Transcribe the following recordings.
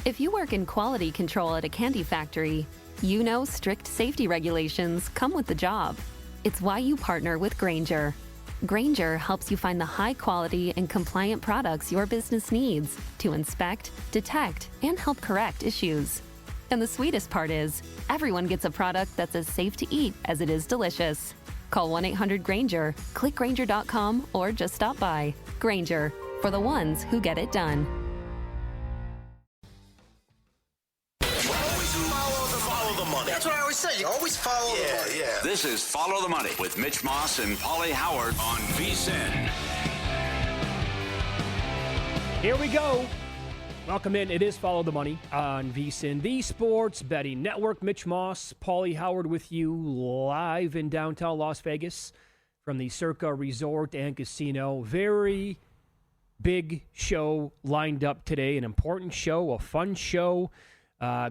If you work in quality control at a candy factory, you know strict safety regulations come with the job. It's why you partner with Grainger. Grainger helps you find the high-quality and compliant products your business needs to inspect, detect, and help correct issues. And the sweetest part is, everyone gets a product that's as safe to eat as it is delicious. Call 1-800-GRAINGER, click Grainger.com, or just stop by. Grainger, for the ones who get it done. Follow the money. That's what I always say. You always follow the money. Yeah. This is Follow the Money with Mitch Moss and Paulie Howard on VSiN. Here we go. Welcome in. It is Follow the Money on VSiN, the Sports Betting Network. Mitch Moss, Paulie Howard with you live in downtown Las Vegas from the Circa Resort and Casino. Very big show lined up today. An important show, a fun show.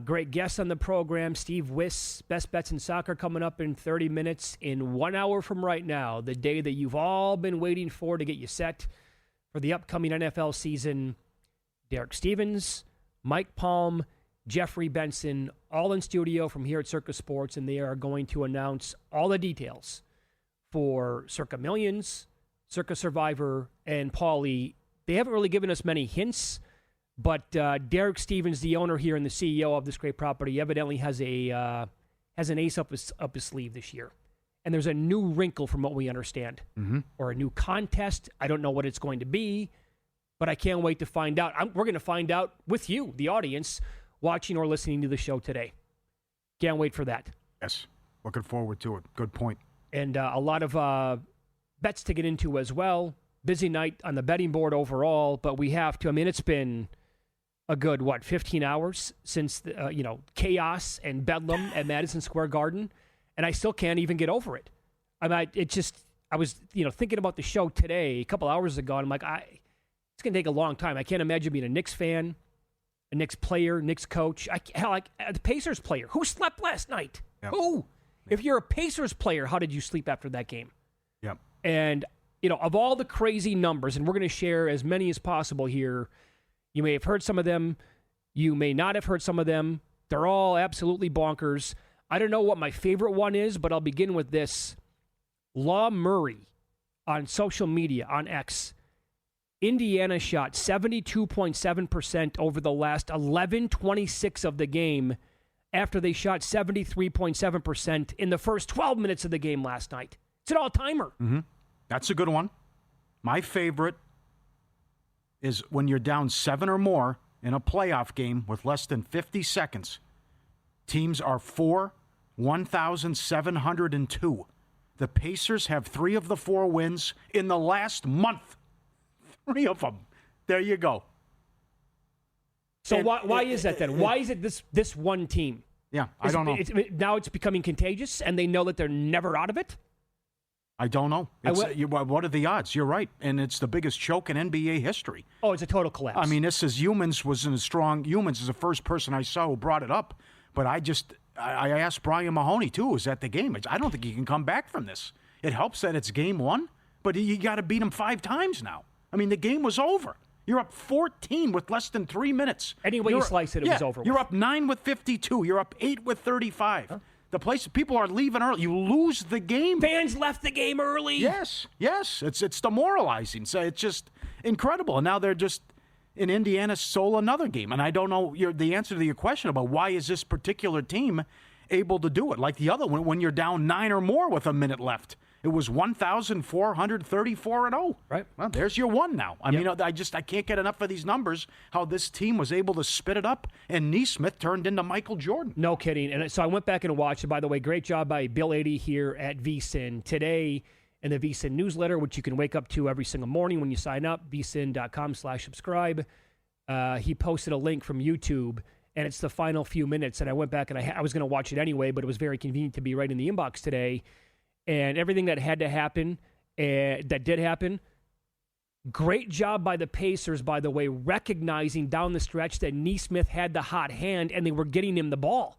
Great guests on the program. Steve Wyss, Best Bets in Soccer, coming up in 30 minutes. In 1 hour from right now, the day that you've all been waiting for to get you set for the upcoming NFL season. Derek Stevens, Mike Palm, Jeffrey Benson, all in studio from here at Circa Sports, and they are going to announce all the details for Circa Millions, Circa Survivor, and Paulie. They haven't really given us many hints, but Derek Stevens, the owner here and the CEO of this great property, evidently has an ace up his sleeve this year. And there's a new wrinkle from what we understand, or a new contest. I don't know what it's going to be, but I can't wait to find out. We're going to find out with you, the audience, watching or listening to the show today. Can't wait for that. Yes, looking forward to it. Good point. And a lot of bets to get into as well. Busy night on the betting board overall, but we have to. I mean, it's been a good, 15 hours since, chaos and bedlam at Madison Square Garden, and I still can't even get over it. I was, thinking about the show today, a couple hours ago, and I'm like, it's going to take a long time. I can't imagine being a Knicks fan, a Knicks player, Knicks coach. The Pacers player. Who slept last night? Yep. Who? If you're a Pacers player, how did you sleep after that game? Yep. And, of all the crazy numbers, and we're going to share as many as possible here, you may have heard some of them. You may not have heard some of them. They're all absolutely bonkers. I don't know what my favorite one is, but I'll begin with this. Law Murray on social media, on X. Indiana shot 72.7% over the last 11:26 of the game after they shot 73.7% in the first 12 minutes of the game last night. It's an all-timer. Mm-hmm. That's a good one. My favorite is when you're down 7 or more in a playoff game with less than 50 seconds. Teams are 1,702. The Pacers have 3 of the 4 wins in the last month. 3 of them. There you go. So why is that then? Why is it this one team? Yeah, I don't know. Now it's becoming contagious, and they know that they're never out of it? I don't know. What are the odds? You're right. And it's the biggest choke in NBA history. Oh, it's a total collapse. I mean, this is Humans wasn't as strong. Humans is the first person I saw who brought it up. But I asked Brian Mahoney, too, who's at the game. I don't think he can come back from this. It helps that it's game 1, but you got to beat him 5 times now. I mean, the game was over. You're up 14 with less than 3 minutes. Any way you slice it, it was over. You're up 9 with 52. You're up 8 with 35. Huh? People are leaving early. You lose the game. Fans left the game early. Yes. It's demoralizing. So it's just incredible. And now they're just in Indiana stole another game. And I don't know the answer to your question about why is this particular team able to do it like the other one when you're down 9 or more with a minute left. It was 1,434-0. Right. Well, there's your one now. I mean, I can't get enough of these numbers, how this team was able to spit it up, and Neesmith turned into Michael Jordan. No kidding. And so I went back and watched it. By the way, great job by Bill Adie here at VSiN. Today in the VSiN newsletter, which you can wake up to every single morning when you sign up, vsin.com/subscribe. He posted a link from YouTube, and it's the final few minutes. And I went back, and I was going to watch it anyway, but it was very convenient to be right in the inbox today. And everything that had to happen, that did happen. Great job by the Pacers, by the way, recognizing down the stretch that Neesmith had the hot hand and they were getting him the ball.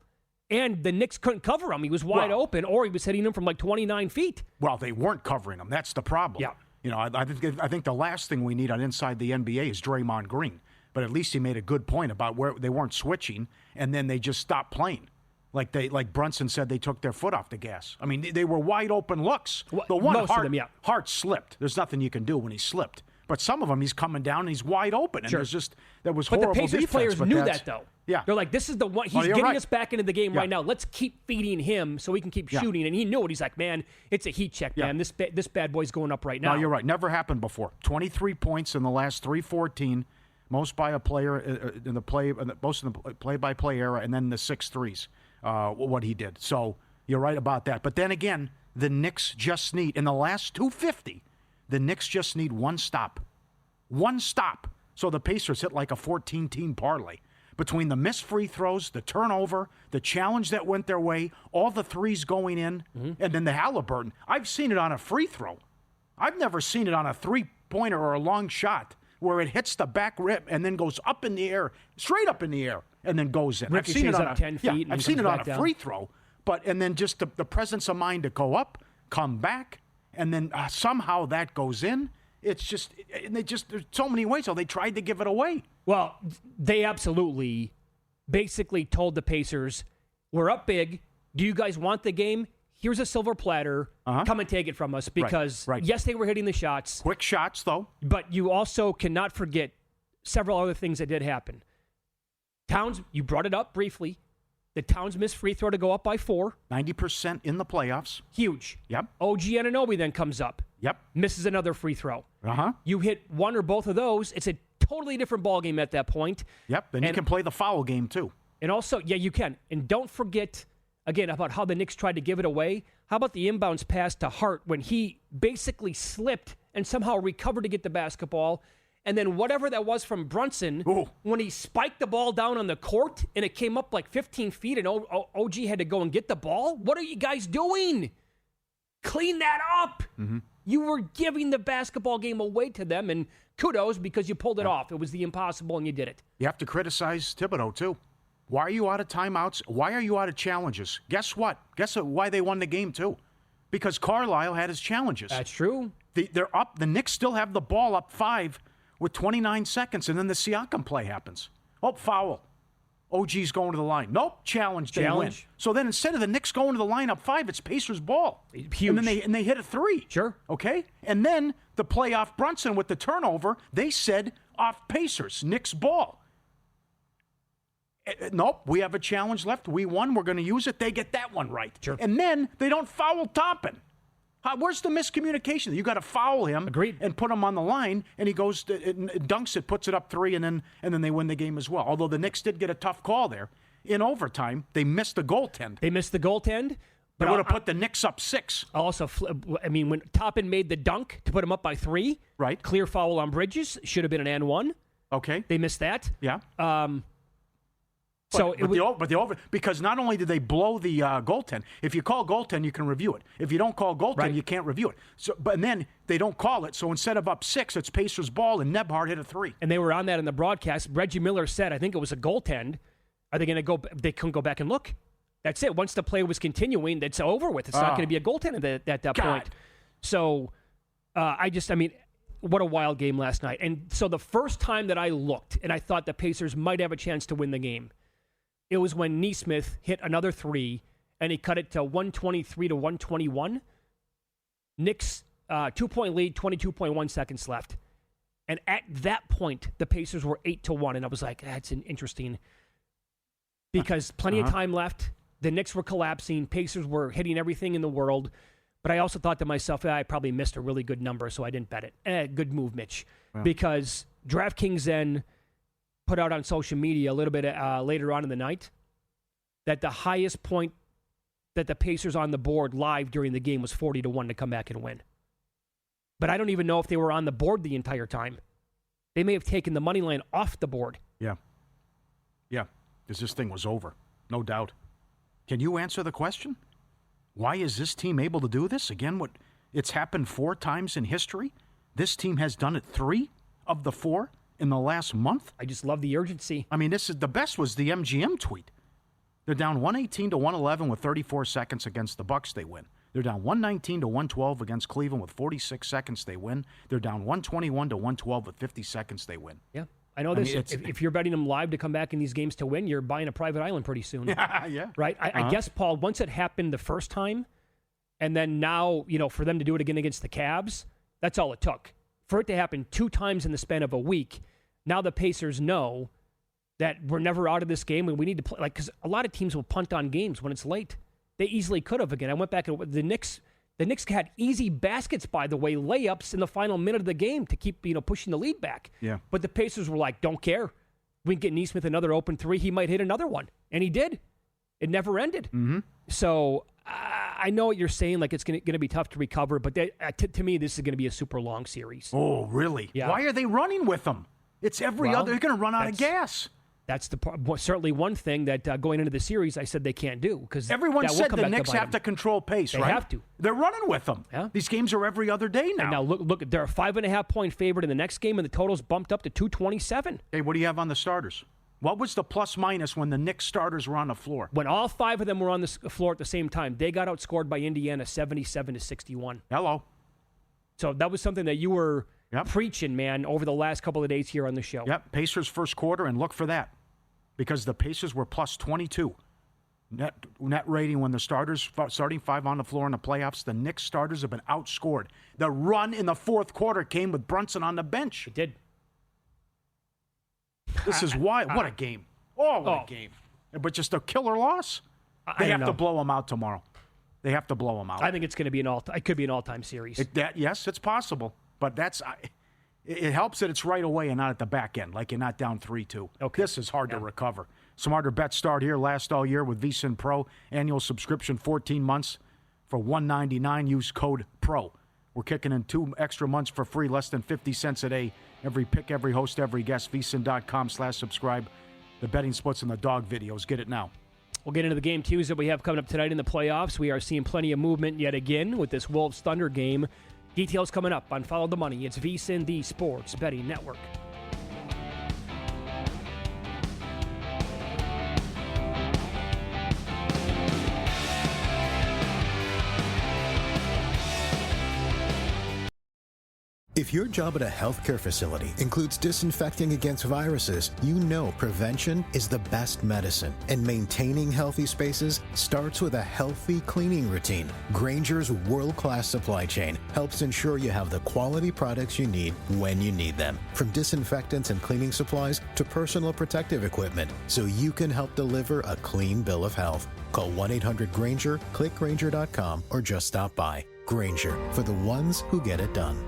And the Knicks couldn't cover him. He was wide open, or he was hitting him from like 29 feet. Well, they weren't covering him. That's the problem. Yeah. I think the last thing we need on inside the NBA is Draymond Green. But at least he made a good point about where they weren't switching, and then they just stopped playing. Like Brunson said, they took their foot off the gas. I mean, they were wide open looks. The one most of them, yeah. Hart slipped. There's nothing you can do when he slipped. But some of them, he's coming down and he's wide open, and that was horrible. But the Pacers defense, players knew that, though. Yeah, they're like, this is the one. He's getting us back into the game right now. Let's keep feeding him so we can keep shooting. And he knew it. He's like, man, it's a heat check, man. This bad boy's going up right now. No, you're right. Never happened before. 23 points in the last 3-14, most by a player in the play, most in the play-by-play era, and then the 6 threes. What he did. So you're right about that. But then again, the Knicks just need, in the last 250, the Knicks just need one stop. One stop. So the Pacers hit like a 14-team parlay. Between the missed free throws, the turnover, the challenge that went their way, all the threes going in, and then the Halliburton. I've seen it on a free throw. I've never seen it on a three-pointer or a long shot where it hits the back rim and then goes up in the air, straight up in the air, and then goes in. I've seen it on 10 feet. I've seen it on a free throw, and then just the presence of mind to go up, come back, and then somehow that goes in. It's just, there's so many ways. So they tried to give it away. Well, they absolutely basically told the Pacers, we're up big. Do you guys want the game? Here's a silver platter. Come and take it from us. Because, yes, they were hitting the shots. Quick shots, though. But you also cannot forget several other things that did happen. Towns, you brought it up briefly. The Towns missed free throw to go up by 4. 90% in the playoffs. Huge. Yep. OG Anunoby then comes up. Yep. Misses another free throw. Uh-huh. You hit one or both of those. It's a totally different ballgame at that point. Yep. Then you can play the foul game, too. And also, yeah, you can. And don't forget, again, about how the Knicks tried to give it away. How about the inbounds pass to Hart when he basically slipped and somehow recovered to get the basketball? And then whatever that was from Brunson, when he spiked the ball down on the court and it came up like 15 feet and OG had to go and get the ball? What are you guys doing? Clean that up. Mm-hmm. You were giving the basketball game away to them, and kudos because you pulled it off. It was the impossible, and you did it. You have to criticize Thibodeau, too. Why are you out of timeouts? Why are you out of challenges? Guess what? Guess why they won the game, too? Because Carlisle had his challenges. That's true. They're up. The Knicks still have the ball up 5 with 29 seconds, and then the Siakam play happens. Oh, foul. OG's going to the line. Nope, challenge. They win. So then instead of the Knicks going to the line up 5, it's Pacers ball. Huge. And then they hit a 3. Sure. Okay? And then the play off Brunson with the turnover, they said off Pacers, Knicks ball. Nope, we have a challenge left. We won. We're going to use it. They get that one right. Sure. And then they don't foul Toppin. Where's the miscommunication? You got to foul him. Agreed. And put him on the line, and he goes, dunks it, puts it up 3, and then they win the game as well. Although the Knicks did get a tough call there. In overtime, they missed the goaltend. But They would have put the Knicks up 6. Also, when Toppin made the dunk to put him up by 3, right? Clear foul on Bridges, should have been an and 1. Okay. They missed that. Yeah. Because not only did they blow the goaltend, if you call goaltend, you can review it. If you don't call goaltend, you can't review it. And then they don't call it. So instead of up 6, it's Pacers ball, and Nebhard hit a 3. And they were on that in the broadcast. Reggie Miller said, I think it was a goaltend. Are they going to go? They couldn't go back and look. That's it. Once the play was continuing, it's over with. It's not going to be a goaltend at that point. So what a wild game last night. And so the first time that I looked and I thought the Pacers might have a chance to win the game, it was when Nesmith hit another 3, and he cut it to 123 to 121. Knicks 2-point lead, 22.1 seconds left. And at that point, the Pacers were 8-1, and I was like, that's interesting. Because plenty of time left. The Knicks were collapsing. Pacers were hitting everything in the world. But I also thought to myself, I probably missed a really good number, so I didn't bet it. Good move, Mitch. Wow. Because DraftKings then put out on social media a little bit later on in the night that the highest point that the Pacers on the board live during the game was 40-1 to come back and win. But I don't even know if they were on the board the entire time. They may have taken the money line off the board. Yeah. Yeah, because this thing was over, no doubt. Can you answer the question? Why is this team able to do this? Again, it's happened 4 times in history. This team has done it 3 of the 4 in the last month. I just love the urgency. I mean, the best was the MGM tweet. They're down 118 to 111 with 34 seconds against the Bucks. They win. They're down 119 to 112 against Cleveland with 46 seconds. They win. They're down 121 to 112 with 50 seconds. They win. Yeah. I know this. If you're betting them live to come back in these games to win, you're buying a private island pretty soon. Yeah. Right? I guess, Paul, once it happened the first time, and then now, for them to do it again against the Cavs, that's all it took. For it to happen 2 times in the span of a week, now the Pacers know that we're never out of this game and we need to play. Because a lot of teams will punt on games when it's late. They easily could have again. I went back and the Knicks had easy baskets, by the way, layups in the final minute of the game to keep, pushing the lead back. Yeah. But the Pacers were like, don't care. We can get Nesmith another open 3. He might hit another one. And he did. It never ended. Mm-hmm. So I know what you're saying, like it's going to be tough to recover, but to me, this is going to be a super long series. Oh, really? Yeah. Why are they running with them? It's every other. They're going to run out of gas. That's certainly one thing that going into the series, I said they can't do. Because everyone said the Knicks have to control pace, right? They have to. They're running with them. Yeah. These games are every other day now. And now, look, they're a 5.5-point favorite in the next game, and the total's bumped up to 227. Hey, what do you have on the starters? What was the plus-minus when the Knicks starters were on the floor? When all 5 of them were on the floor at the same time, they got outscored by Indiana 77-61. Hello. So that was something that you were preaching, man, over the last couple of days here on the show. Yep, Pacers first quarter, and look for that. Because the Pacers were plus 22 net rating when the starting 5 on the floor in the playoffs. The Knicks starters have been outscored. The run in the fourth quarter came with Brunson on the bench. It did. This is why. What a game. What a game. But just a killer loss. They have to blow them out tomorrow. They have to blow them out. I think it's going to be it could be an all-time series. Yes, it's possible. But it helps that it's right away and not at the back end, like you're not down 3-2. Okay. This is hard to recover. Smarter bets start here. Last all year with VSiN Pro. Annual subscription, 14 months for $199. Use code PRO. We're kicking in 2 extra months for free, less than 50 cents a day. Every pick, every host, every guest. VSiN.com/subscribe. The betting splits and the dog videos. Get it now. We'll get into the game twos that we have coming up tonight in the playoffs. We are seeing plenty of movement yet again with this Wolves-Thunder game. Details coming up on Follow the Money. It's VSiN, the Sports Betting Network. If your job at a healthcare facility includes disinfecting against viruses, you know prevention is the best medicine. And maintaining healthy spaces starts with a healthy cleaning routine. Grainger's world-class supply chain helps ensure you have the quality products you need when you need them. From disinfectants and cleaning supplies to personal protective equipment, so you can help deliver a clean bill of health. Call 1-800-GRAINGER, click Grainger.com, or just stop by. Grainger, for the ones who get it done.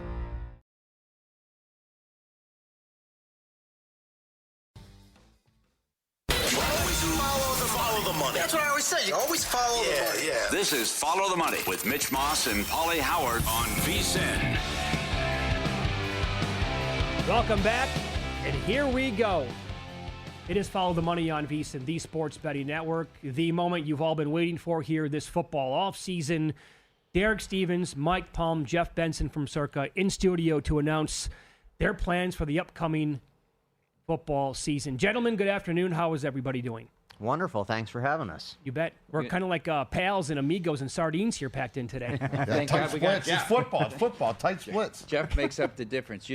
Follow the money. That's what I always say. You always follow the money. Yeah. This is Follow the Money with Mitch Moss and Paulie Howard on VSiN. Welcome back, and here we go. It is Follow the Money on VSiN, the Sports Betting Network. The moment you've all been waiting for here this football offseason. Derek Stevens, Mike Palm, Jeff Benson from Circa in studio to announce their plans for the upcoming football season. Gentlemen, good afternoon. How is everybody doing? Wonderful. Thanks for having us. You bet. We're kind of like pals and amigos and sardines here packed in today. Thank God we got Jeff. It's football, tight splits. Jeff makes up the difference.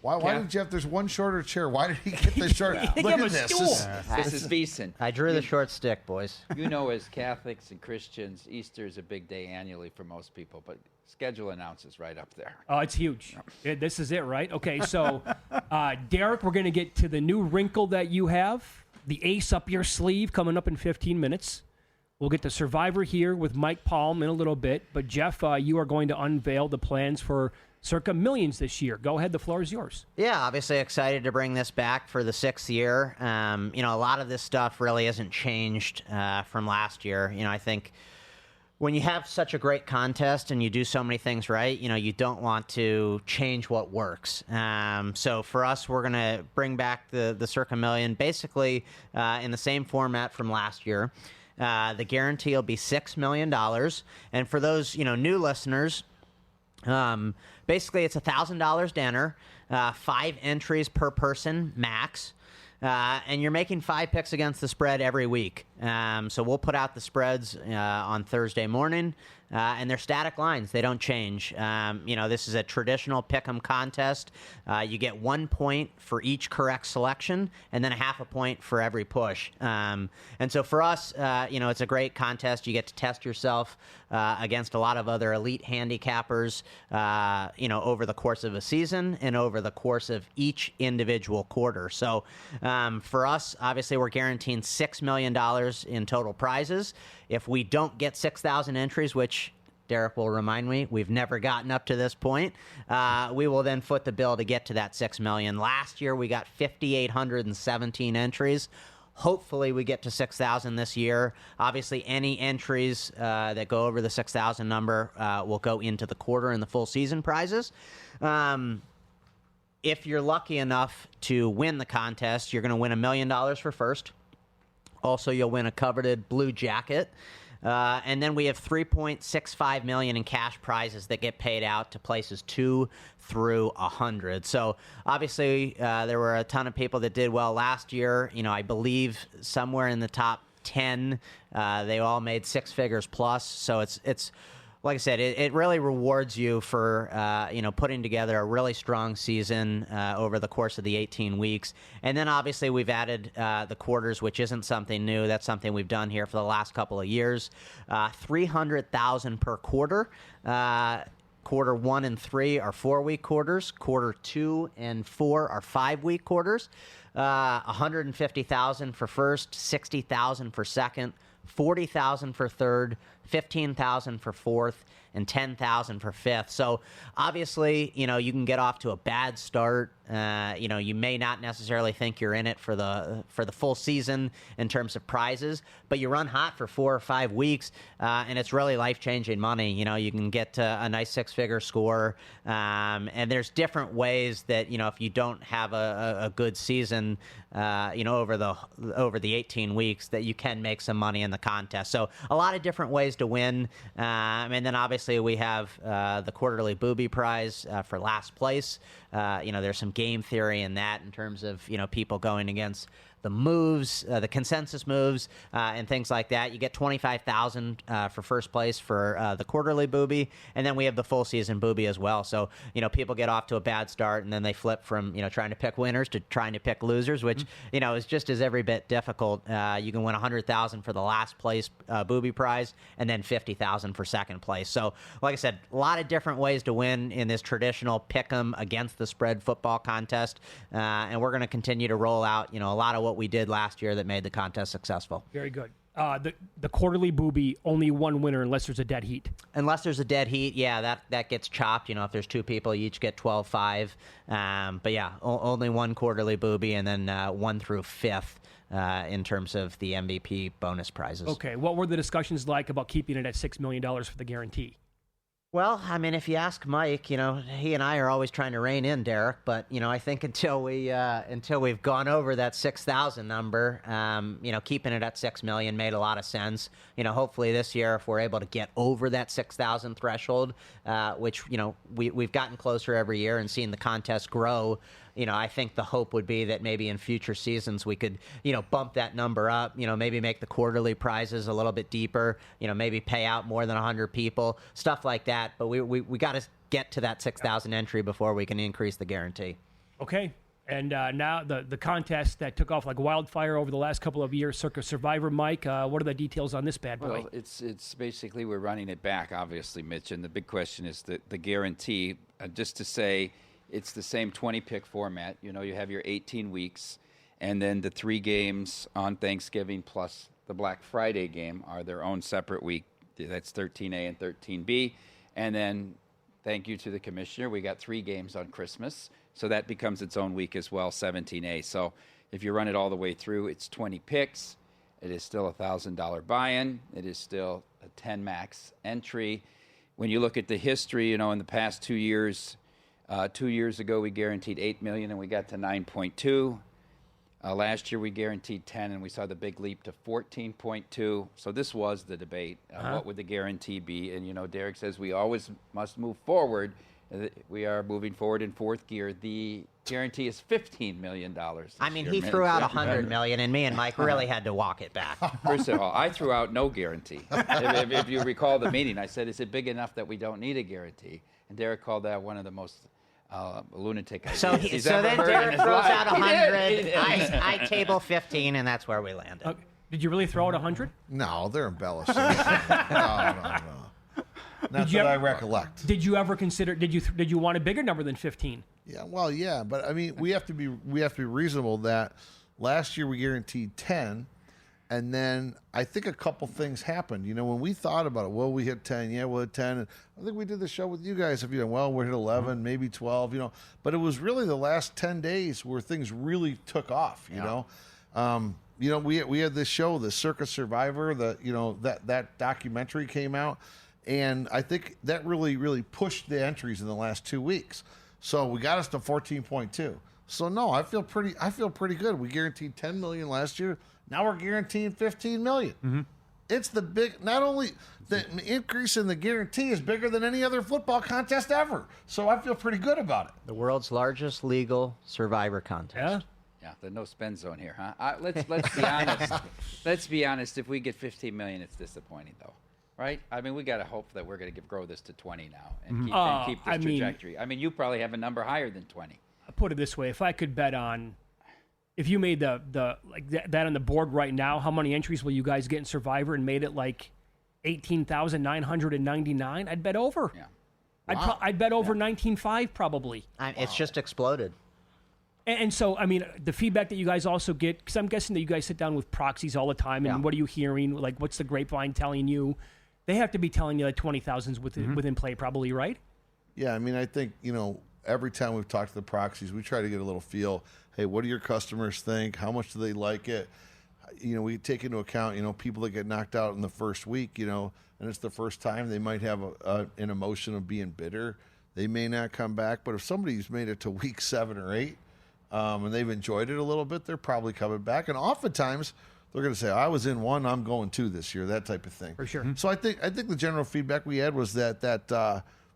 Why did Jeff? There's one shorter chair. Why did he get the short? He Look gave at a this. stool. This is VSiN. I drew the short stick, boys. As Catholics and Christians, Easter is a big day annually for most people, but schedule announces right up there. Oh, it's huge. This is it, right? Okay, so Derek, we're going to get to the new wrinkle that you have, the ace up your sleeve, coming up in 15 minutes. We'll get to Survivor here with Mike Palm in a little bit, but Jeff, you are going to unveil the plans for Circa Millions this year. Go ahead, the floor is yours. Yeah, obviously excited to bring this back for the 6th year. A lot of this stuff really hasn't changed from last year. I think when you have such a great contest and you do so many things right, you don't want to change what works. So for us, we're going to bring back the Circa Million basically in the same format from last year. The guarantee will be $6 million. And for those, new listeners, basically it's $1,000 dinner, 5 entries per person max. And you're making 5 picks against the spread every week. So we'll put out the spreads on Thursday morning, and they're static lines. They don't change. This is a traditional pick'em contest. You get 1 point for each correct selection, and then a half a point for every push. And so for us, it's a great contest. You get to test yourself against a lot of other elite handicappers, over the course of a season and over the course of each individual quarter. So for us, obviously, we're guaranteeing $6 million in total prizes. If we don't get 6,000 entries, which Derek will remind me, we've never gotten up to this point, we will then foot the bill to get to that $6 million. Last year, we got 5,817 entries. Hopefully, we get to 6,000 this year. Obviously, any entries that go over the 6,000 number will go into the quarter and the full season prizes. If you're lucky enough to win the contest, you're going to win $1 million for first. Also, you'll win a coveted blue jacket. And then we have $3.65 million in cash prizes that get paid out to places 2 through 100. So obviously, there were a ton of people that did well last year. I believe somewhere in the top 10, they all made 6 figures plus. So it's like I said, it really rewards you for putting together a really strong season over the course of the 18 weeks. And then obviously we've added the quarters, which isn't something new. That's something we've done here for the last couple of years. $300,000 per quarter. Quarter 1 and 3 are 4-week quarters. Quarter 2 and 4 are 5-week quarters. $150,000 for first, $60,000 for second, $40,000 for third, $15,000 for fourth, and $10,000 for fifth. So obviously, you can get off to a bad start. You may not necessarily think you're in it for the full season in terms of prizes, but you run hot for 4 or 5 weeks, and it's really life-changing money. You can get a nice 6-figure score, and there's different ways that if you don't have a good season, over the 18 weeks, that you can make some money in the contest. So a lot of different ways to win, and then obviously we have the quarterly booby prize for last place. There's some game theory in that in terms of people going against the moves, the consensus moves, and things like that. You get $25,000 for first place for the quarterly booby, and then we have the full season booby as well. So people get off to a bad start, and then they flip from trying to pick winners to trying to pick losers, which is just as every bit difficult. You can win $100,000 for the last place booby prize, and then $50,000 for second place. So, like I said, a lot of different ways to win in this traditional pick'em against the spread football contest, and we're going to continue to roll out a lot of what we did last year that made the contest successful. Very good. The quarterly booby, only one winner unless there's a dead heat. Unless there's a dead heat, yeah, that gets chopped. If there's 2 people, you each get 12-5. But yeah, only one quarterly booby, and then 1 through 5th in terms of the MVP bonus prizes. Okay, what were the discussions like about keeping it at $6 million for the guarantee? Well, I mean, if you ask Mike, he and I are always trying to rein in Derek, but I think until we've gone over that 6,000 number, keeping it at 6 million made a lot of sense. Hopefully this year, if we're able to get over that 6,000 threshold, which we've gotten closer every year and seen the contest grow. I think the hope would be that maybe in future seasons we could, bump that number up, maybe make the quarterly prizes a little bit deeper, maybe pay out more than 100 people, stuff like that. But we got to get to that 6,000 entry before we can increase the guarantee. Okay. And now the contest that took off like wildfire over the last couple of years, Circa Survivor, Mike, what are the details on this bad boy? Well, it's basically we're running it back, obviously, Mitch. And the big question is the guarantee. Just to say, it's the same 20-pick format. You have your 18 weeks, and then the 3 games on Thanksgiving plus the Black Friday game are their own separate week. That's 13A and 13B. And then, thank you to the commissioner, we got 3 games on Christmas. So that becomes its own week as well, 17A. So if you run it all the way through, it's 20 picks. It is still a $1,000 buy-in. It is still a 10 max entry. When you look at the history, in the past 2 years, 2 years ago we guaranteed $8 million and we got to 9.2. Last year we guaranteed 10 and we saw the big leap to 14.2. So this was the debate. What would the guarantee be? And Derek says we always must move forward. We are moving forward in fourth gear. The guarantee is $15 million. I mean, year, he threw out Mitch. $100 million, and me and Mike really had to walk it back. First of all, I threw out no guarantee. If you recall the meeting, I said, is it big enough that we don't need a guarantee? And Derek called that one of the most lunatic ideas he's ever then heard in Derek his throws life. out He 100. did. I table 15, and that's where we landed. Did you really throw out 100? No, they're embellishing. No. Not that I recollect. Did you ever consider? Did you want a bigger number than 15? Yeah, well, yeah, but I mean, we have to be reasonable. That last year we guaranteed 10, and then I think a couple things happened. You know, when we thought about it, well, we hit 10. Yeah, we'll hit 10. And I think we did the show with you guys. If you know, well, we hit 11, maybe 12. You know, but it was really the last 10 days where things really took off. You know. You know, we had this show, the Circus Survivor, that documentary came out, and I think that really pushed the entries in the last 2 weeks. So we got us to 14.2. So no, I feel pretty good. We guaranteed 10 million last year. Now we're guaranteeing 15 million. Mm-hmm. It's the big. Not only the increase in the guarantee is bigger than any other football contest ever. So I feel pretty good about it. The world's largest legal Survivor contest. Yeah. Yeah, the no spend zone here, huh? Let's be honest. Let's be honest. If we get 15 million, it's disappointing, though, right? I mean, we got to hope that we're going to grow this to 20 now and keep this trajectory. I mean, you probably have a number higher than 20. I'll put it this way: if I could bet on, if you made the that on the board right now, how many entries will you guys get in Survivor, and made it like 18,999? I'd bet over. Yeah. I'd bet over 19.5 probably. It's just exploded. And so, I mean, the feedback that you guys also get, because I'm guessing that you guys sit down with proxies all the time, and what are you hearing? Like, what's the grapevine telling you? They have to be telling you that 20,000's within play, probably, right? Yeah, I mean, I think, you know, every time we've talked to the proxies, we try to get a little feel. Hey, what do your customers think? How much do they like it? You know, we take into account, you know, people that get knocked out in the first week, you know, and it's the first time, they might have an emotion of being bitter. They may not come back, but if somebody's made it to week 7 or 8, and they've enjoyed it a little bit, they're probably coming back. And oftentimes, they're going to say, I was in 1, I'm going 2 this year, that type of thing. For sure. So I think the general feedback we had was that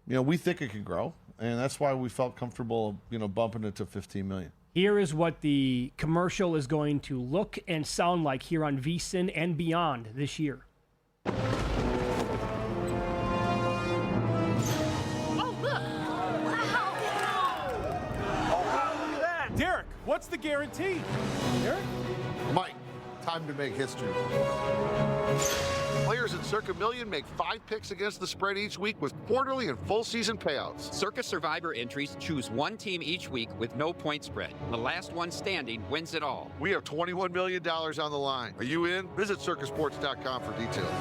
you know, we think it can grow, and that's why we felt comfortable, you know, bumping it to 15 million. Here is what the commercial is going to look and sound like here on VSiN and beyond this year. Derek, what's the guarantee? Derek? Mike, time to make history. Players in Circa Million make 5 picks against the spread each week with quarterly and full season payouts. Circa Survivor entries choose one team each week with no point spread. The last one standing wins it all. We have $21 million on the line. Are you in? Visit circasports.com for details.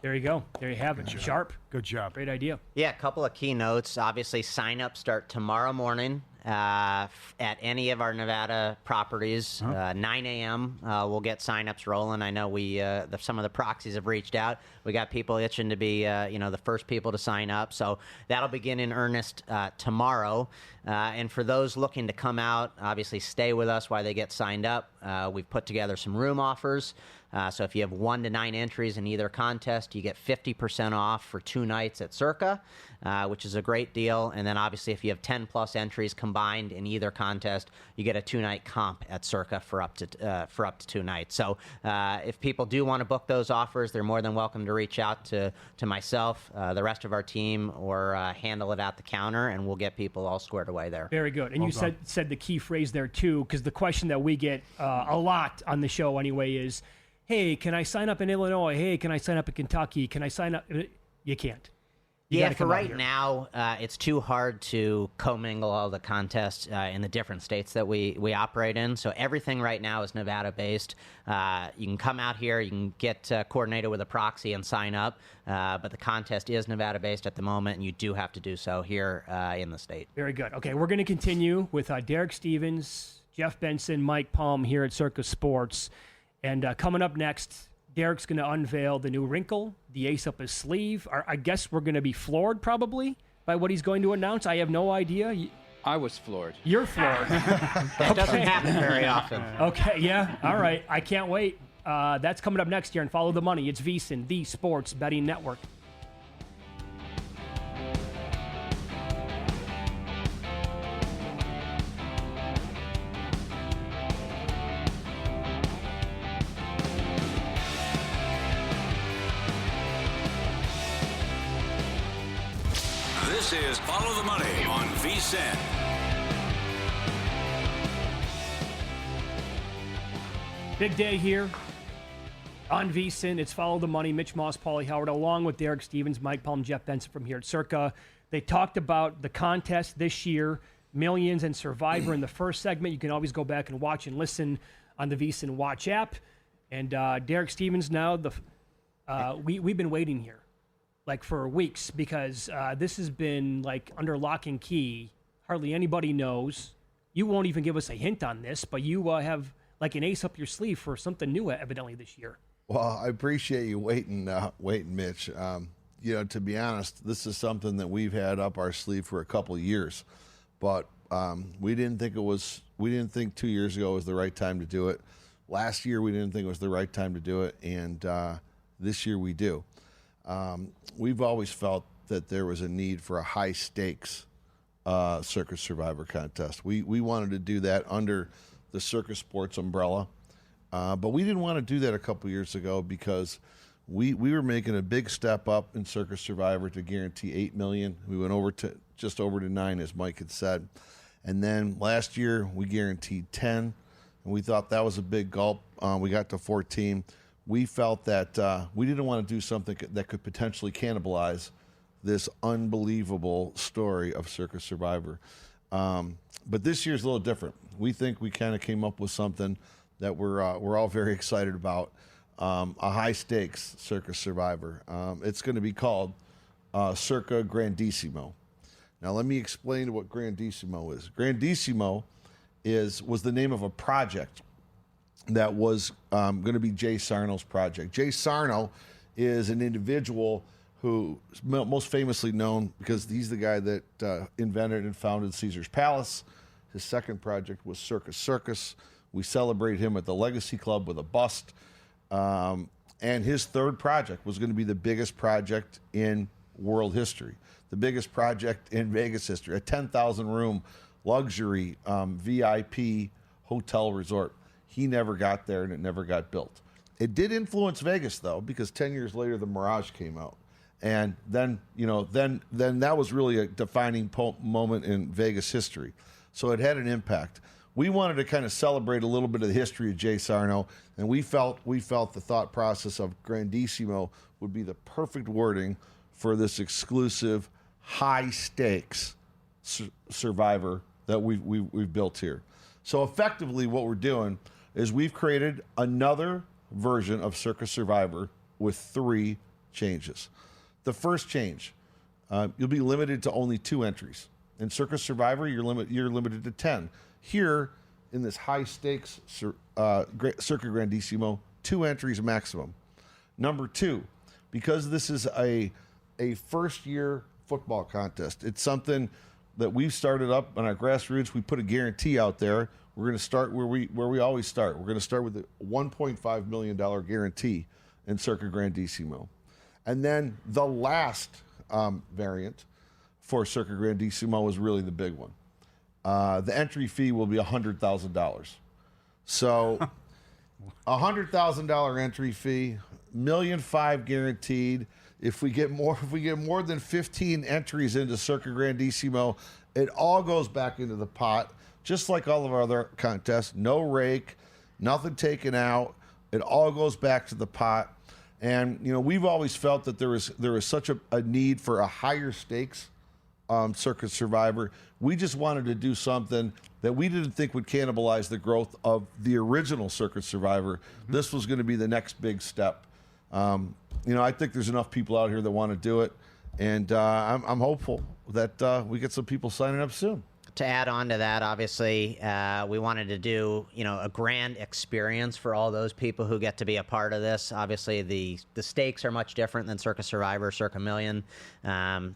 There you go. There you have it. Sharp. Good job. Great idea. Yeah, a couple of key notes. Obviously, sign-ups start tomorrow morning at any of our Nevada properties. 9 a.m. We'll get sign-ups rolling. I know some of the proxies have reached out. We got people itching to be the first people to sign up. So that'll begin in earnest tomorrow. And for those looking to come out, obviously stay with us while they get signed up. We've put together some room offers. So if you have 1 to 9 entries in either contest, you get 50% off for 2 nights at Circa, which is a great deal. And then obviously if you have 10 plus entries combined in either contest, you get a 2-night comp at Circa for up to 2 nights. So if people do want to book those offers, they're more than welcome to reach out to myself, the rest of our team, or handle it at the counter, and we'll get people all squared away there. Very good. And you said the key phrase there too, because the question that we get a lot on the show anyway is, hey, can I sign up in Illinois? Hey, can I sign up in Kentucky? Can I sign up? You can't. Yeah, for right now, it's too hard to commingle all the contests in the different states that we operate in. So everything right now is Nevada-based. You can come out here, you can get coordinated with a proxy and sign up, but the contest is Nevada-based at the moment, and you do have to do so here in the state. Very good. Okay, we're going to continue with Derek Stevens, Jeff Benson, Mike Palm here at Circa Sports. And coming up next, Derek's going to unveil the new wrinkle, the ace up his sleeve. I guess we're going to be floored probably by what he's going to announce. I have no idea. I was floored. You're floored. That doesn't happen very often. Okay, yeah. All right. I can't wait. That's coming up next year on Follow the Money. It's VSiN, the Sports Betting Network. is Follow the Money on VSiN. Big day here on VSiN. It's Follow the Money. Mitch Moss, Paulie Howard, along with Derek Stevens, Mike Palm, Jeff Benson from here at Circa. They talked about the contest this year, Millions and Survivor in the first segment. You can always go back and watch and listen on the VSiN Watch app. And Derek Stevens, now we've been waiting here like for weeks because this has been like under lock and key. Hardly anybody knows. You won't even give us a hint on this, but you have like an ace up your sleeve for something new evidently this year. Well, I appreciate you waiting, Mitch. To be honest, this is something that we've had up our sleeve for a couple of years, but we didn't think 2 years ago was the right time to do it. Last year, we didn't think it was the right time to do it, and this year we do. We've always felt that there was a need for a high-stakes Circus Survivor contest. We wanted to do that under the Circus Sports umbrella, but we didn't want to do that a couple years ago because we were making a big step up in Circus Survivor to guarantee $8 million. We went over to just over to $9 million, as Mike had said, and then last year we guaranteed $10 million. And we thought that was a big gulp. We got to 14. We felt that we didn't want to do something that could potentially cannibalize this unbelievable story of Circus Survivor. But this year's a little different. We think we kind of came up with something that we're all very excited about, a high-stakes Circus Survivor. It's going to be called Circa Grandissimo. Now, let me explain what Grandissimo is. Grandissimo was the name of a project that was going to be Jay Sarno's project. Jay Sarno is an individual who is most famously known because he's the guy that invented and founded Caesar's Palace. His second project was Circus Circus. We celebrate him at the Legacy Club with a bust. And his third project was going to be the biggest project in world history, the biggest project in Vegas history, a 10,000-room luxury VIP hotel resort. He never got there, and it never got built. It did influence Vegas, though, because 10 years later, the Mirage came out. And then that was really a defining moment in Vegas history. So it had an impact. We wanted to kind of celebrate a little bit of the history of Jay Sarno, and we felt the thought process of Grandissimo would be the perfect wording for this exclusive, high-stakes Survivor that we've built here. So effectively what we're doing is we've created another version of Circus Survivor with 3 changes. The first change, you'll be limited to only 2 entries. In Circus Survivor, you're limited to 10. Here, in this high-stakes Circa Grandissimo, 2 entries maximum. Number 2, because this is a first-year football contest, it's something that we've started up on our grassroots. We put a guarantee out there. We're going to start where we always start. We're going to start with a $1.5 million guarantee in Circa Grandissimo. And then the last variant for Circa Grandissimo is really the big one. The entry fee will be $100,000. So $100,000 entry fee, $1.5 million guaranteed. If we get more than 15 entries into Circa Grandissimo, it all goes back into the pot, just like all of our other contests. No rake, nothing taken out. It all goes back to the pot. And we've always felt that there is such a need for a higher stakes Circus Survivor. We just wanted to do something that we didn't think would cannibalize the growth of the original Circus Survivor. This was going to be the next big step. I think there's enough people out here that want to do it, and I'm hopeful that we get some people signing up soon. To add on to that, obviously, we wanted to do, a grand experience for all those people who get to be a part of this. Obviously, the stakes are much different than Circus Survivor, Circa Million.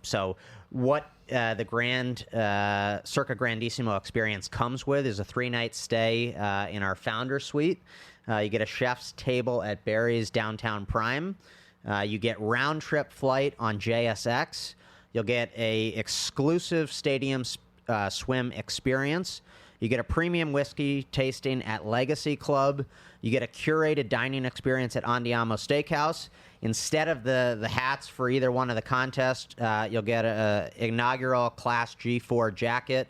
So what the grand Circa Grandissimo experience comes with is a 3-night stay in our Founder Suite. You get a chef's table at Barry's Downtown Prime. You get round-trip flight on JSX. You'll get a exclusive stadium swim experience. You get a premium whiskey tasting at Legacy Club. You get a curated dining experience at Andiamo Steakhouse. Instead of the hats for either one of the contests, you'll get an inaugural Class G4 jacket,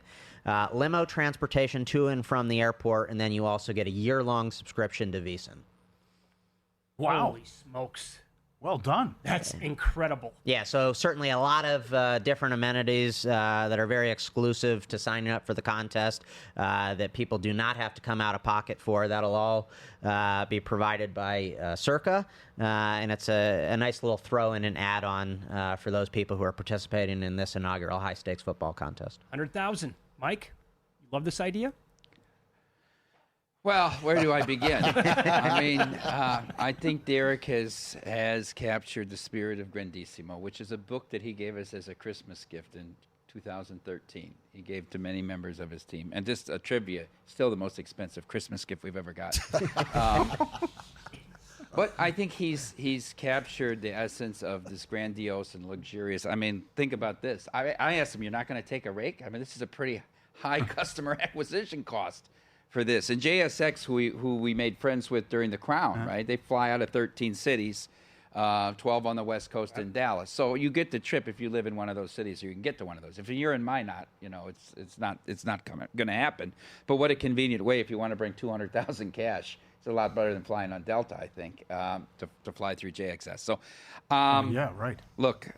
limo transportation to and from the airport, and then you also get a year-long subscription to VSiN. Wow. Holy smokes. Well done. That's incredible. Yeah, so certainly a lot of different amenities that are very exclusive to signing up for the contest that people do not have to come out of pocket for. That'll all be provided by Circa, and it's a nice little throw-in and add-on for those people who are participating in this inaugural high-stakes football contest. 100,000. Mike, you love this idea? Well, where do I begin? I mean, I think Derek has captured the spirit of Grandissimo, which is a book that he gave us as a Christmas gift in 2013. He gave to many members of his team. And just a trivia, still the most expensive Christmas gift we've ever got. But I think he's captured the essence of this grandiose and luxurious. I mean, think about this. I asked him, you're not going to take a rake? I mean, this is a pretty high customer acquisition cost for this. And JSX, who we made friends with during the Crown, right? They fly out of 13 cities, 12 on the West Coast and Dallas. So you get the trip if you live in one of those cities, or you can get to one of those. If you're in Minot, it's not going to happen. But what a convenient way if you want to bring 200,000 cash. It's a lot better than flying on Delta, I think, to fly through JXS. So, yeah, right. Look,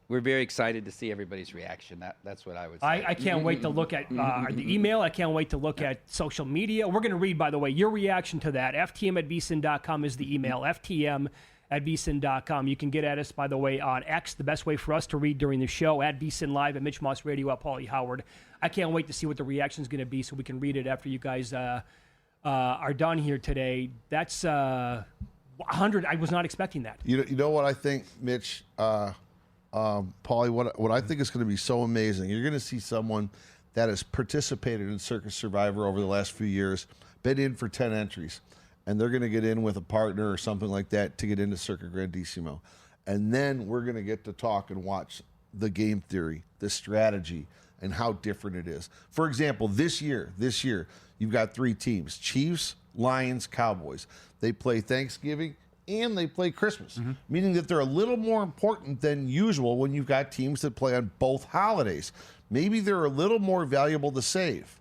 we're very excited to see everybody's reaction. That's what I would say. I can't wait to look at the email. I can't wait to look at social media. We're going to read, by the way, your reaction to that. FTM@vsin.com is the email. FTM@vsin.com. You can get at us, by the way, on X, the best way for us to read during the show, at VSiN Live, at Mitch Moss Radio, at Paulie Howard. I can't wait to see what the reaction is going to be so we can read it after you guys are done here today. That's 100. I was not expecting that. You know what I think, Mitch? Paulie, what I think is going to be so amazing, you're going to see someone that has participated in Circus Survivor over the last few years, been in for 10 entries, and they're going to get in with a partner or something like that to get into Circa Grandissimo. And then we're going to get to talk and watch the game theory, the strategy, and how different it is. For example, this year, you've got 3 teams, Chiefs, Lions, Cowboys. They play Thanksgiving and they play Christmas, meaning that they're a little more important than usual when you've got teams that play on both holidays. Maybe they're a little more valuable to save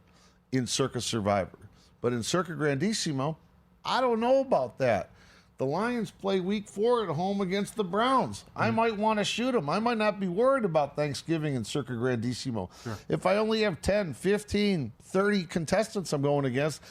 in Circus Survivor. But in Circa Grandissimo, I don't know about that. The Lions play week 4 at home against the Browns. I might want to shoot them. I might not be worried about Thanksgiving in Circa Grandissimo. Sure. If I only have 10, 15, 30 contestants I'm going against,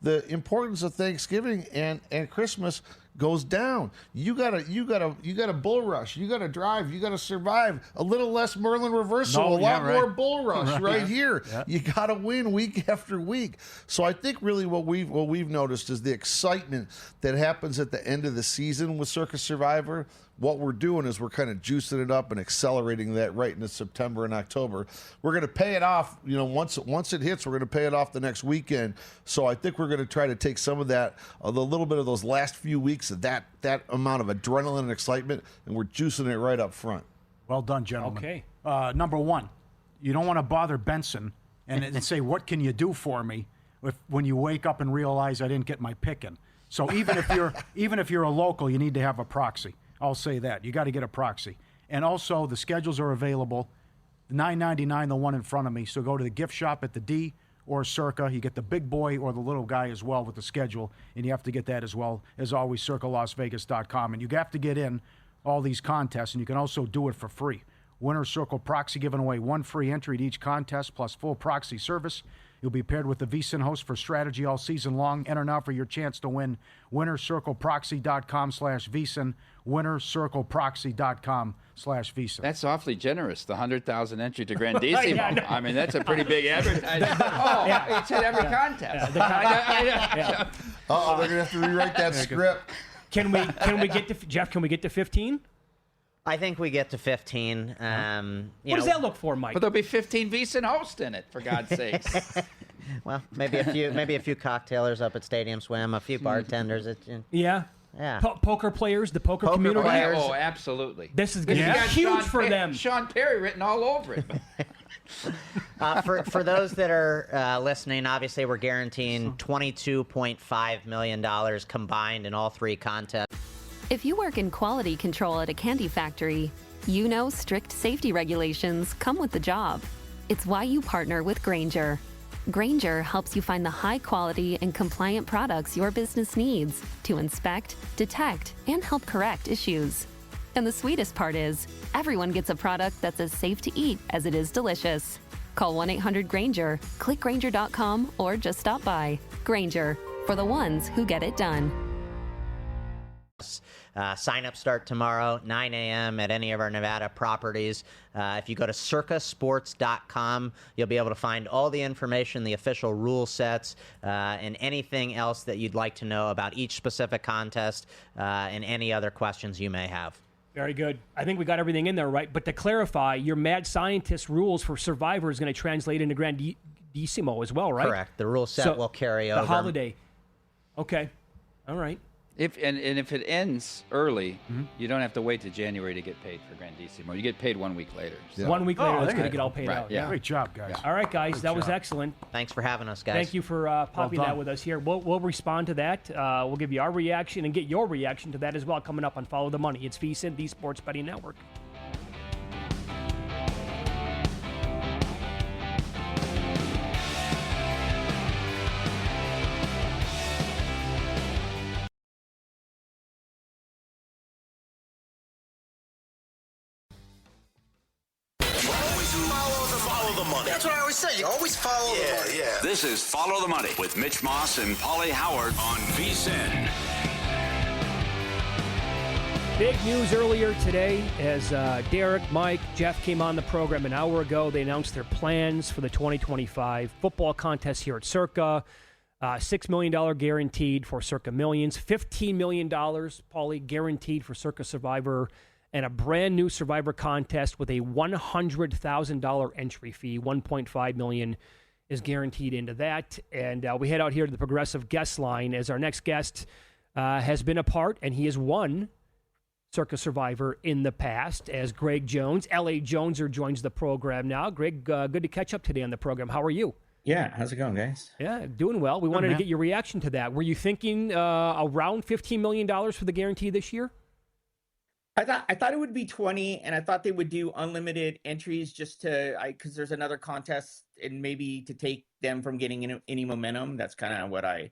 the importance of Thanksgiving and Christmas goes down. You gotta bull rush. You gotta drive. You gotta survive. A little less Merlin reversal. A lot more bull rush right here. Yeah. You gotta win week after week. So I think really what we've noticed is the excitement that happens at the end of the season with Circus Survivor. What we're doing is we're kind of juicing it up and accelerating that right into September and October. We're going to pay it off, once it hits, we're going to pay it off the next weekend. So I think we're going to try to take some of that, the little bit of those last few weeks of that amount of adrenaline and excitement, and we're juicing it right up front. Well done, gentlemen. Okay. Number one, you don't want to bother Benson and say, what can you do for me when you wake up and realize I didn't get my pick in. So even if you're a local, you need to have a proxy. I'll say that. You got to get a proxy. And also, the schedules are available. $9.99, the one in front of me. So go to the gift shop at the D or Circa. You get the big boy or the little guy as well with the schedule, and you have to get that as well. As always, CircleLasVegas.com. And you have to get in all these contests, and you can also do it for free. Winner's Circle Proxy giving away 1 free entry to each contest plus full proxy service. You'll be paired with the VSiN host for strategy all season long. Enter now for your chance to win. WinnerCircleProxy.com/VSiN. WinnerCircleProxy.com/VSiN. That's awfully generous. The 100,000 entry to Grandissimo. Yeah, no. I mean, that's a pretty big advertisement. It's at every contest. Oh, they're gonna have to rewrite that script. Can we get to Jeff? Can we get to 15? I think we get to 15. What does that look for, Mike? But there'll be 15 VSiN hosts in it, for God's sakes. Well, maybe a few cocktailers up at Stadium Swim, a few bartenders. Yeah. Poker players, the poker community. Players. Oh, absolutely. This is going to be huge for them. Sean Perry written all over it. For those that are listening, obviously we're guaranteeing $22.5 million combined in all three contests. If you work in quality control at a candy factory, you know strict safety regulations come with the job. It's why you partner with Grainger. Grainger helps you find the high quality and compliant products your business needs to inspect, detect, and help correct issues. And the sweetest part is, everyone gets a product that's as safe to eat as it is delicious. Call 1-800-GRAINGER, click Grainger.com, or just stop by. Grainger, for the ones who get it done. Sign-up start tomorrow, 9 a.m. at any of our Nevada properties. If you go to circasports.com, you'll be able to find all the information, the official rule sets, and anything else that you'd like to know about each specific contest and any other questions you may have. Very good. I think we got everything in there, right? But to clarify, your Mad Scientist rules for Survivor is going to translate into Grandissimo as well, right? Correct. The rule set will carry over. The holiday. Okay. All right. If it ends early, you don't have to wait to January to get paid for Grandissimo. You get paid 1 week later. So. 1 week later, that's going to get all paid out. Yeah. Great job, guys. All right, guys. That was excellent. Thanks for having us, guys. Thank you for popping that with us here. We'll respond to that. We'll give you our reaction and get your reaction to that as well coming up on Follow the Money. It's VSiN, the Sports Betting Network. Follow the money. That's what I always say. You always follow the money. Yeah. This is Follow the Money with Mitch Moss and Paulie Howard on VSiN. Big news earlier today as Derek, Mike, Jeff came on the program an hour ago. They announced their plans for the 2025 football contest here at Circa. $6 million guaranteed for Circa Millions. $15 million, Paulie, guaranteed for Circa Survivor. And a brand new Survivor contest with a $100,000 entry fee. $1.5 million is guaranteed into that. And we head out here to the Progressive Guest Line as our next guest has been a part, and he has won Circa Survivor in the past as Greg Jones. L.A. Joneser joins the program now. Greg, good to catch up today on the program. How are you? Yeah, how's it going, guys? Yeah, doing well. We wanted to get your reaction to that. Were you thinking around $15 million for the guarantee this year? I thought it would be 20, and I thought they would do unlimited entries just to, because there's another contest, and maybe to take them from getting any momentum. That's kind of what I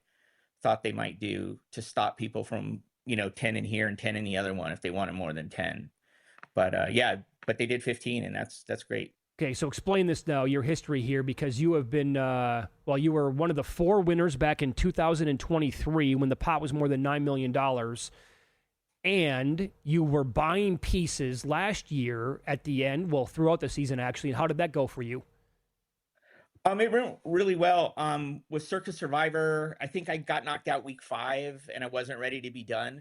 thought they might do to stop people from, 10 in here and 10 in the other one if they wanted more than 10. But but they did 15, and that's great. Okay, so explain this now, your history here, because you have been, you were one of the 4 winners back in 2023 when the pot was more than $9 million. And you were buying pieces last year at the end, throughout the season, actually. And how did that go for you? It went really well. With Circa Survivor, I think I got knocked out week 5, and I wasn't ready to be done.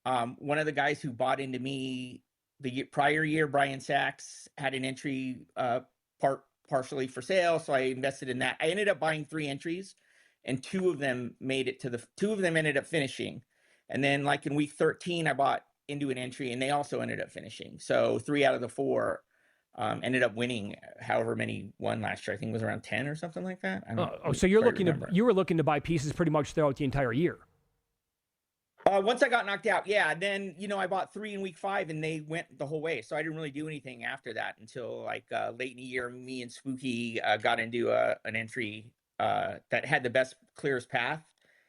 One of the guys who bought into me the prior year, Brian Sachs, had an entry partially for sale, so I invested in that. I ended up buying 3 entries, and 2 of them ended up finishing. And then like in week 13, I bought into an entry and they also ended up finishing. So 3 out of the 4 ended up winning however many won last year. I think it was around 10 or something like that. So you were looking to buy pieces pretty much throughout the entire year. Once I got knocked out, yeah. Then, I bought 3 in week 5 and they went the whole way. So I didn't really do anything after that until like late in the year, me and Spooky got into an entry that had the clearest path.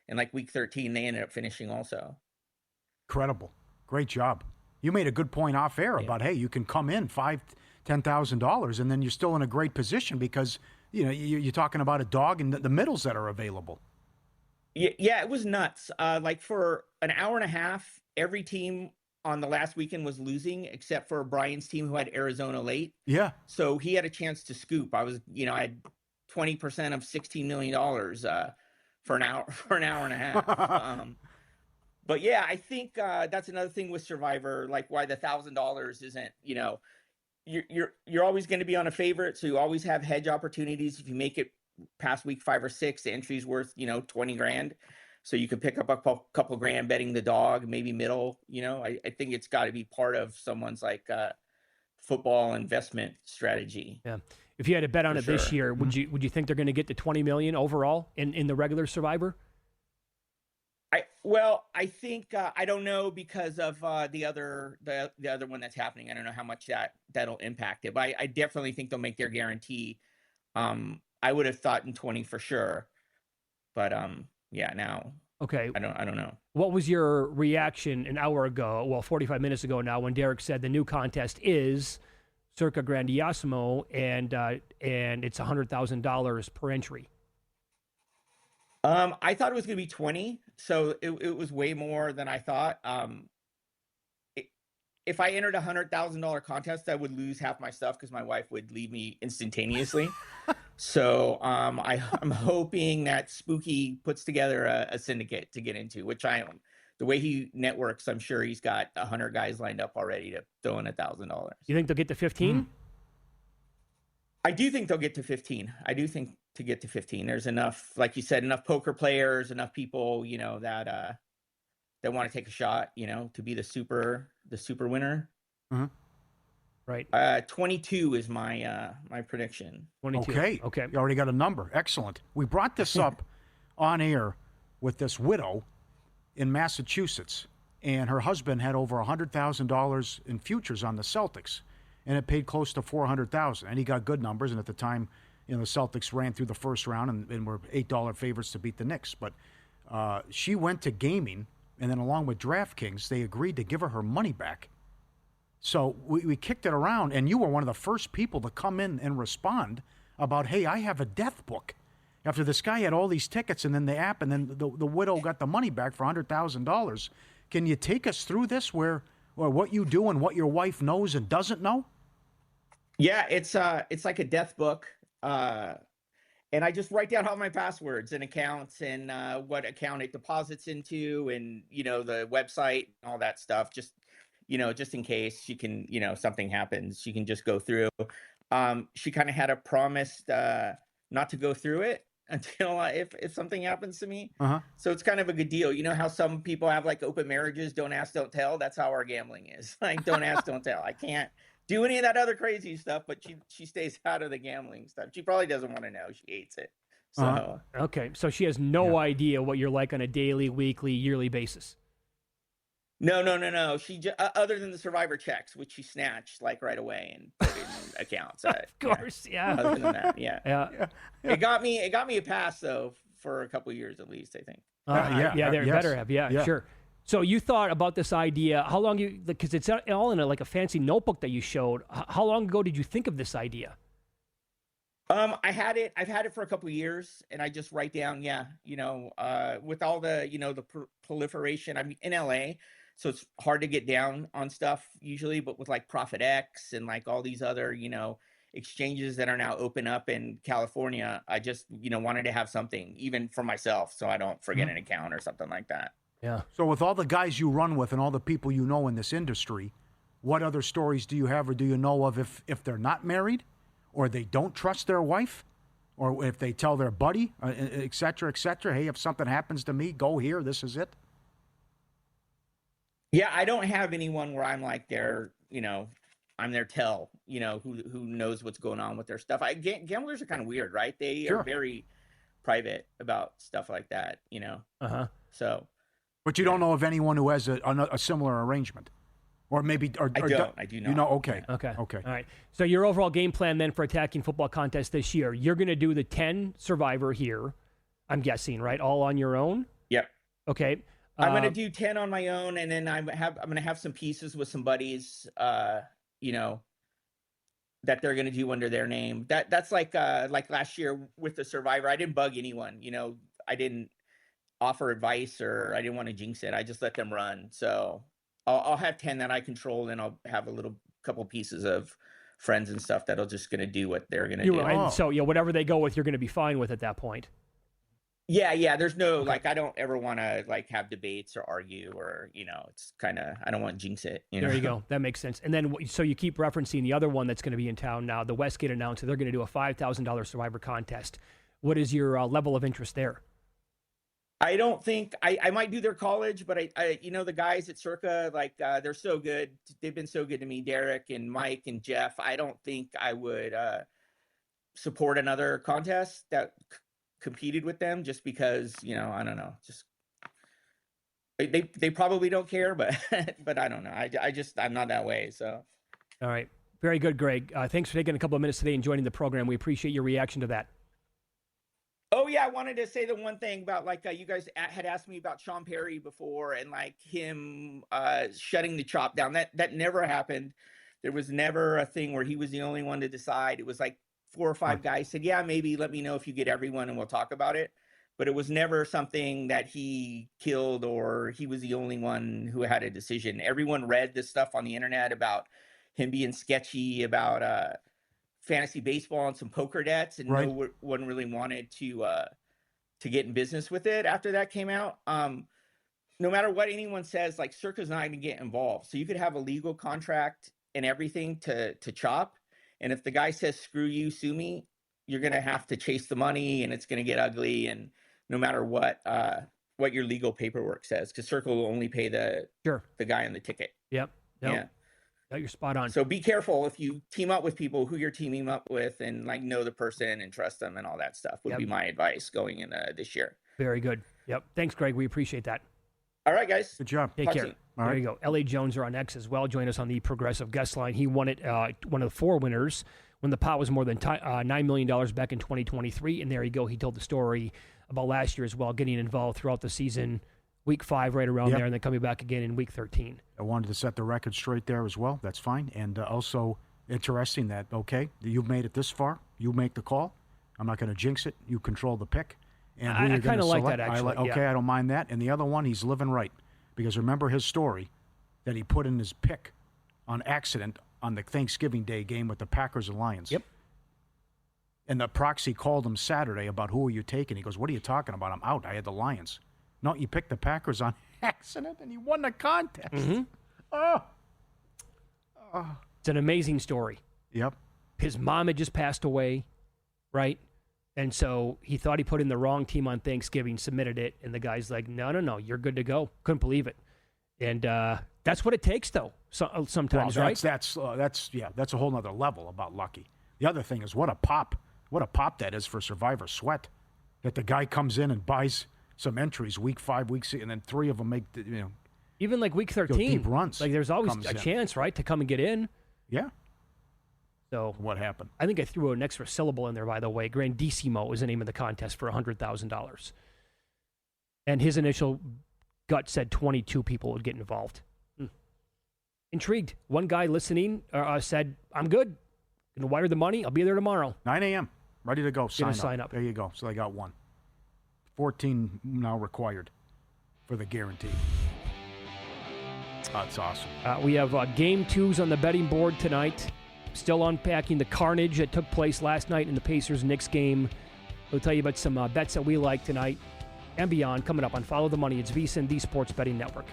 And like week 13, they ended up finishing also. Incredible. Great job. You made a good point off air about, hey, you can come in $5,000, $10,000, and then you're still in a great position because, you're talking about a dog and the middles that are available. Yeah, it was nuts. Like for an hour and a half, every team on the last weekend was losing except for Brian's team who had Arizona late. Yeah. So he had a chance to scoop. I had 20% of $16 million for an hour and a half. But yeah, I think that's another thing with Survivor, like why the $1,000 isn't, you're always going to be on a favorite. So you always have hedge opportunities. If you make it past week 5 or 6, the entry's worth, $20,000. So you could pick up a couple grand betting the dog, maybe middle, I think it's got to be part of someone's like football investment strategy. Yeah. If you had to bet on For it this sure. year, would you think they're going to get to 20 million overall in the regular Survivor? I think I don't know because of the other one that's happening. I don't know how much that'll impact it, but I definitely think they'll make their guarantee. I would have thought in 20 for sure, but now Okay. I don't know. What was your reaction an hour ago? Well, 45 minutes ago now, when Derek said the new contest is Circa Grandiosimo and it's $100,000 per entry. I thought it was going to be 20, so it was way more than I thought. If I entered $100,000 contest, I would lose half my stuff because my wife would leave me instantaneously. So I'm hoping that Spooky puts together a syndicate to get into, which I am. The way he networks, I'm sure he's got 100 guys lined up already to throw in $1,000. You think they'll get to 15? I do think they'll get to 15. I do think to get to 15, there's enough, like you said, enough poker players, enough people, that want to take a shot, to be the super winner. Mm-hmm. Right. 22 is my prediction. 22. Okay. You already got a number. Excellent. We brought this up on air with this widow in Massachusetts, and her husband had over $100,000 in futures on the Celtics, and it paid close to $400,000. And he got good numbers, and at the time, the Celtics ran through the first round and were $8 favorites to beat the Knicks. But she went to gaming, and then along with DraftKings, they agreed to give her money back. So we kicked it around, and you were one of the first people to come in and respond about, hey, I have a death book. After this guy had all these tickets and then the app, and then the widow got the money back for $100,000. Can you take us through this, where what you do and what your wife knows and doesn't know? Yeah, it's like a death book. And I just write down all my passwords and accounts and what account it deposits into and, the website and all that stuff. Just in case she can, something happens, she can just go through. She kind of had a promise not to go through it until if something happens to me. Uh-huh. So it's kind of a good deal. You know how some people have like open marriages, don't ask, don't tell? That's how our gambling is. Like, don't ask, don't tell. I can't do any of that other crazy stuff, but she stays out of the gambling stuff. She probably doesn't want to know. She hates it. So Okay, so she has no idea what you're like on a daily, weekly, yearly basis. No. She other than the Survivor checks, which she snatched like right away and put in accounts. Of course, yeah. Other than that, yeah. Yeah. It got me a pass though for a couple of years at least, I think. They better have. Yeah, sure. So you thought about this idea? How long because it's all in a fancy notebook that you showed. How long ago did you think of this idea? I've had it for a couple of years, and I just write down, with all the, the proliferation. I'm in LA, so it's hard to get down on stuff usually, but with like Profit X and like all these other, exchanges that are now open up in California, I just, wanted to have something even for myself so I don't forget an account or something like that. Yeah. So with all the guys you run with and all the people you know in this industry, what other stories do you have or do you know of if they're not married or they don't trust their wife or if they tell their buddy, et cetera, hey, if something happens to me, go here, this is it? Yeah, I don't have anyone where I'm like I'm their tell, who knows what's going on with their stuff. Gamblers are kind of weird, right? They are very private about stuff like that, Uh-huh. So. But you don't know of anyone who has a similar arrangement? Or maybe... I do not. Okay. Okay. All right. So your overall game plan then for Attacking Football Contest this year, you're going to do the 10 Survivor here, I'm guessing, right? All on your own? Yep. Okay. I'm going to do 10 on my own, and then I'm going to have some pieces with some buddies, that they're going to do under their name. That's like last year with the Survivor. I didn't bug anyone. I didn't offer advice or I didn't want to jinx it. I just let them run. So I'll have 10 that I control, and I'll have a couple pieces of friends and stuff that'll just going to do what they're going to do. And so whatever they go with, you're going to be fine with at that point. Yeah. There's no I don't ever want to have debates or argue or it's kind of I don't want to jinx it. There you go. That makes sense. And then so you keep referencing the other one that's going to be in town now. The Westgate announced that they're going to do a $5,000 Survivor contest. What is your level of interest there? I don't think I might do their college, but I the guys at Circa, they're so good. They've been so good to me, Derek and Mike and Jeff. I don't think I would support another contest that competed with them, just because, I don't know, just they probably don't care, but but I don't know. I'm not that way. So. All right. Very good, Greg. Thanks for taking a couple of minutes today and joining the program. We appreciate your reaction to that. Oh, yeah. I wanted to say the one thing about, you guys had asked me about Sean Perry before and, him shutting the chop down. That never happened. There was never a thing where he was the only one to decide. It was 4 or 5 guys said, yeah, maybe let me know if you get everyone and we'll talk about it. But it was never something that he killed or he was the only one who had a decision. Everyone read this stuff on the internet about him being sketchy about fantasy baseball and some poker debts, and no one really wanted to get in business with it after that came out. No matter what anyone says, Circa's not going to get involved. So you could have a legal contract and everything to chop, and if the guy says screw you, sue me, you're going to have to chase the money, and it's going to get ugly. And no matter what your legal paperwork says, because Circa will only pay the guy on the ticket. Yep. Yeah. No, you're spot on. So be careful if you team up with people who you're teaming up with, and know the person and trust them and all that stuff would be my advice going in this year. Very good. Yep. Thanks, Greg. We appreciate that. All right, guys. Good job. Take care. There you go. L.A. Jones are on X as well. Join us on the Progressive Guest Line. He won it, one of the 4 winners when the pot was more than $9 million back in 2023. And there you go. He told the story about last year as well, getting involved throughout the season. Week 5 right around there, and then coming back again in week 13. I wanted to set the record straight there as well. That's fine. And also interesting that, you've made it this far. You make the call. I'm not going to jinx it. You control the pick. And I kind of like that, actually. I don't mind that. And the other one, he's living right. Because remember his story that he put in his pick on accident on the Thanksgiving Day game with the Packers and Lions. Yep. And the proxy called him Saturday about who are you taking. He goes, what are you talking about? I'm out. I had the Lions. No, you picked the Packers on accident, and he won the contest. Mm-hmm. It's an amazing story. Yep. His mom had just passed away, right? And so he thought he put in the wrong team on Thanksgiving, submitted it, and the guy's like, no, you're good to go. Couldn't believe it. And that's what it takes, though, sometimes, right? That's a whole nother level about lucky. The other thing is what a pop that is for Survivor Sweat, that the guy comes in and buys some entries week 5, week 6, and then 3 of them make even week 13 deep runs. There's always a chance, right, to come and get in. Yeah. So what happened? I think I threw an extra syllable in there, by the way. Grandissimo is the name of the contest for $100,000, and his initial gut said 22 people would get involved. Intrigued. One guy listening said, "I'm good. Gonna wire the money. I'll be there tomorrow. 9 a.m. Ready to go. Sign up. There you go. So they got 1. 14 now required for the guarantee. That's awesome. We have game 2s on the betting board tonight. Still unpacking the carnage that took place last night in the Pacers-Knicks game. We'll tell you about some bets that we like tonight and beyond coming up on Follow the Money. It's VSiN, the Sports Betting Network.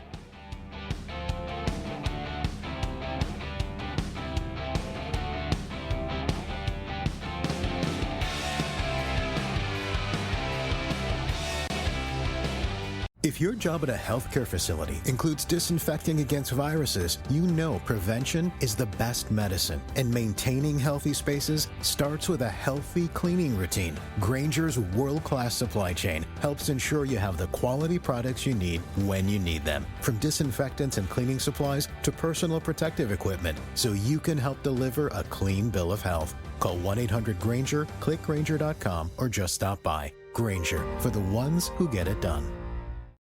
If your job at a healthcare facility includes disinfecting against viruses, you know prevention is the best medicine. And maintaining healthy spaces starts with a healthy cleaning routine. Grainger's world-class supply chain helps ensure you have the quality products you need when you need them. From disinfectants and cleaning supplies to personal protective equipment, so you can help deliver a clean bill of health. Call 1-800-GRAINGER, click Grainger.com, or just stop by. Grainger, for the ones who get it done.